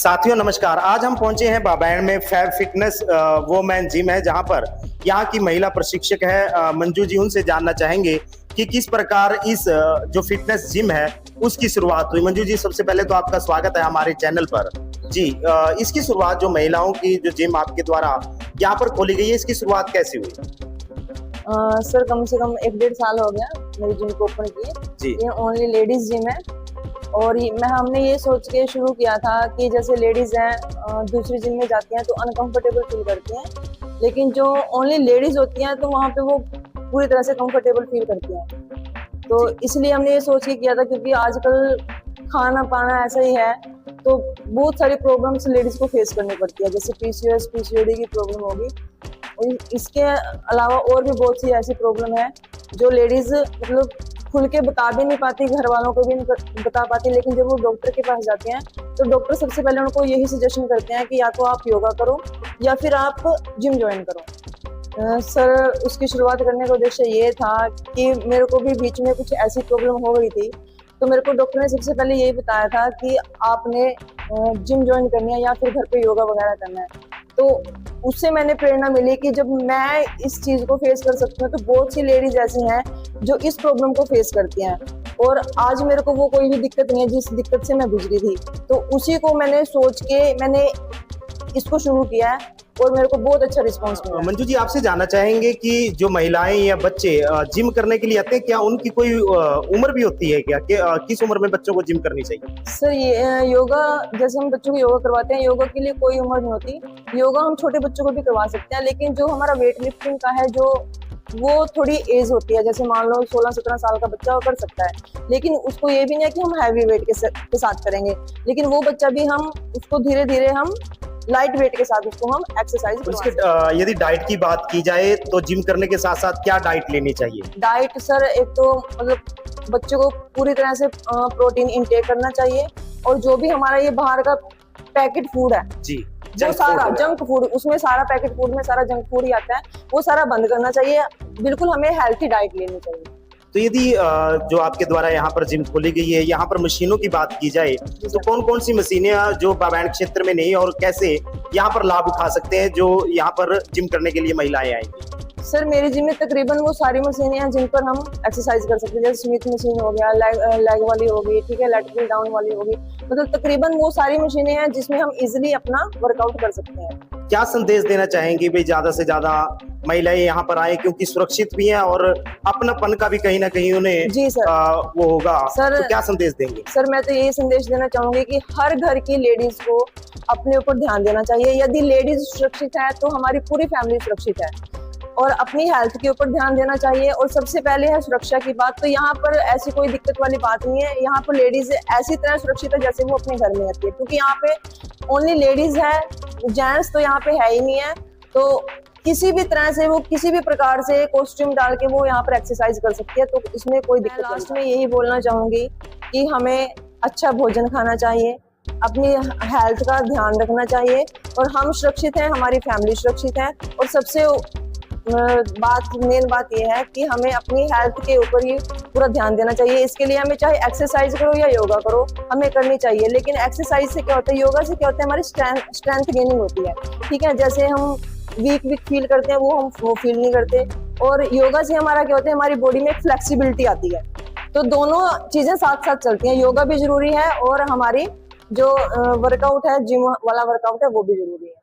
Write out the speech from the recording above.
साथियों नमस्कार। आज हम पहुंचे हैं बाबैंड में फैब फिटनेस वो मैन जिम है, जहां पर यहाँ की महिला प्रशिक्षक है मंजू जी। उनसे जानना चाहेंगे कि किस प्रकार इस जो फिटनेस जिम है उसकी शुरुआत हुई। मंजू जी, सबसे पहले तो आपका स्वागत है हमारे चैनल पर जी। इसकी शुरुआत जो महिलाओं की जो जिम आपके द्वारा यहाँ पर खोली गई है, इसकी शुरुआत कैसे हुई? सर कम से कम 1-1.5 साल हो गया मेरी जिम को ओपन किए। ये ओनली लेडीज जिम है और हमने ये सोच के शुरू किया था कि जैसे लेडीज हैं दूसरी जिम में जाती हैं तो अनकंफर्टेबल फील करती हैं, लेकिन जो ओनली लेडीज होती हैं तो वहाँ पे वो पूरी तरह से कंफर्टेबल फील करती हैं। तो इसलिए हमने ये सोच के किया था, क्योंकि आजकल खाना पाना ऐसा ही है तो बहुत सारी प्रॉब्लम्स लेडीज को फेस करनी पड़ती है, जैसे पीसीओएस पीसीओडी की प्रॉब्लम होगी। और इसके अलावा और भी बहुत सी ऐसी प्रॉब्लम है जो लेडीज मतलब खुल के बता भी नहीं पाती, घर वालों को भी नहीं बता पाती, लेकिन जब वो डॉक्टर के पास जाते हैं तो डॉक्टर सबसे पहले उनको यही सजेशन करते हैं कि या तो आप योगा करो या फिर आप जिम ज्वाइन करो। सर उसकी शुरुआत करने का उद्देश्य ये था कि मेरे को भी बीच में कुछ ऐसी प्रॉब्लम हो गई थी, तो मेरे को डॉक्टर ने सबसे पहले यही बताया था कि आपने जिम ज्वाइन करनी है या फिर घर पे योगा वगैरह करना है। तो उससे मैंने प्रेरणा मिली कि जब मैं इस चीज को फेस कर सकती हूँ तो बहुत सी लेडीज ऐसी हैं जो इस प्रॉब्लम को फेस करती हैं, और आज मेरे को वो कोई भी दिक्कत नहीं है जिस दिक्कत से मैं गुजरी थी। तो उसी को मैंने सोच के मैंने इसको शुरू किया है और मेरे को बहुत अच्छा रिस्पांस मिला। मंजू जी, आपसे जानना चाहेंगे कि जो महिलाएं या बच्चे जिम करने के लिए आते हैं, क्या उनकी कोई उम्र भी होती है क्या? कि किस उम्र में बच्चों को जिम करनी चाहिए? सर ये योगा, जैसे हम बच्चों को योगा करवाते हैं, योगा के लिए कोई उम्र नहीं होती। योगा हम छोटे बच्चों को भी करवा सकते हैं, लेकिन जो हमारा वेट लिफ्टिंग का है जो वो थोड़ी एज होती है, जैसे मान लो 16-17 साल का बच्चा वो कर सकता है, लेकिन उसको ये भी नहीं है कि हम हैवी वेट के साथ करेंगे, लेकिन वो बच्चा भी हम उसको धीरे धीरे हम लाइट वेट के साथ उसको हम एक्सरसाइज। उसके यदि डाइट की बात की जाए तो जिम करने के साथ साथ क्या डाइट लेनी चाहिए? डाइट सर, एक तो मतलब बच्चों को पूरी तरह से प्रोटीन इंटेक करना चाहिए, और जो भी हमारा ये बाहर का पैकेट फूड है जी, जो सारा जंक फूड, उसमें सारा पैकेट फूड में सारा जंक फूड ही आता है, वो सारा बंद करना चाहिए। बिल्कुल हमें हेल्थी डाइट लेनी चाहिए। तो यदि जो आपके द्वारा यहाँ पर जिम खोली गई है, यहाँ पर मशीनों की बात की जाए तो कौन कौन सी मशीनें जो बाबैंड क्षेत्र में नहीं, और कैसे यहाँ पर लाभ उठा सकते हैं जो यहाँ पर जिम करने के लिए महिलाएं आएंगी? सर मेरी जिम में तकरीबन वो सारी मशीनें हैं जिन पर हम एक्सरसाइज कर सकते हैं, जैसे स्मिथ मशीन हो गया, लेग वाली होगी, ठीक है, लेट पुल डाउन वाली होगी, मतलब तकरीबन वो सारी मशीनें हैं जिसमें हम इजीली अपना वर्कआउट कर सकते हैं। क्या संदेश देना चाहेंगे भाई, ज्यादा से ज्यादा महिलाएं यहाँ पर आए, क्योंकि सुरक्षित भी हैं और अपनापन का भी कहीं ना कहीं उन्हें जी सर वो होगा सर। तो क्या संदेश देंगे? सर मैं तो यही संदेश देना चाहूंगी कि हर घर की लेडीज को अपने ऊपर ध्यान देना चाहिए। यदि लेडीज सुरक्षित है तो हमारी पूरी फैमिली सुरक्षित है, और अपनी हेल्थ के ऊपर ध्यान देना चाहिए। और सबसे पहले है सुरक्षा की बात, तो यहाँ पर ऐसी कोई दिक्कत वाली बात नहीं है। यहाँ पर लेडीज ऐसी तरह सुरक्षित है जैसे वो अपने घर में रहती है, क्योंकि यहाँ पे ओनली लेडीज है, जेंट्स तो यहाँ पे है ही नहीं है। तो किसी भी तरह से वो किसी भी प्रकार से कॉस्ट्यूम डाल के वो यहाँ पर एक्सरसाइज कर सकती है, तो इसमें कोई दिक्कत नहीं। लास्ट में यही बोलना चाहूंगी कि हमें अच्छा भोजन खाना चाहिए, अपनी हेल्थ का ध्यान रखना चाहिए, और हम सुरक्षित हैं, हमारी फैमिली सुरक्षित है। और सबसे मेन बात यह है कि हमें अपनी हेल्थ के ऊपर ही पूरा ध्यान देना चाहिए। इसके लिए हमें चाहे एक्सरसाइज करो या योगा करो, हमें करनी चाहिए। लेकिन एक्सरसाइज से क्या होता है, योगा से क्या होता है, हमारी स्ट्रेंथ गेनिंग होती है, ठीक है। जैसे हम वीक फील करते हैं वो फील नहीं करते, और योगा से हमारा क्या होता है, हमारी बॉडी में एक फ्लेक्सिबिलिटी आती है। तो दोनों चीजें साथ साथ चलती हैं, योगा भी जरूरी है और हमारी जो वर्कआउट है, जिम वाला वर्कआउट है, वो भी जरूरी है।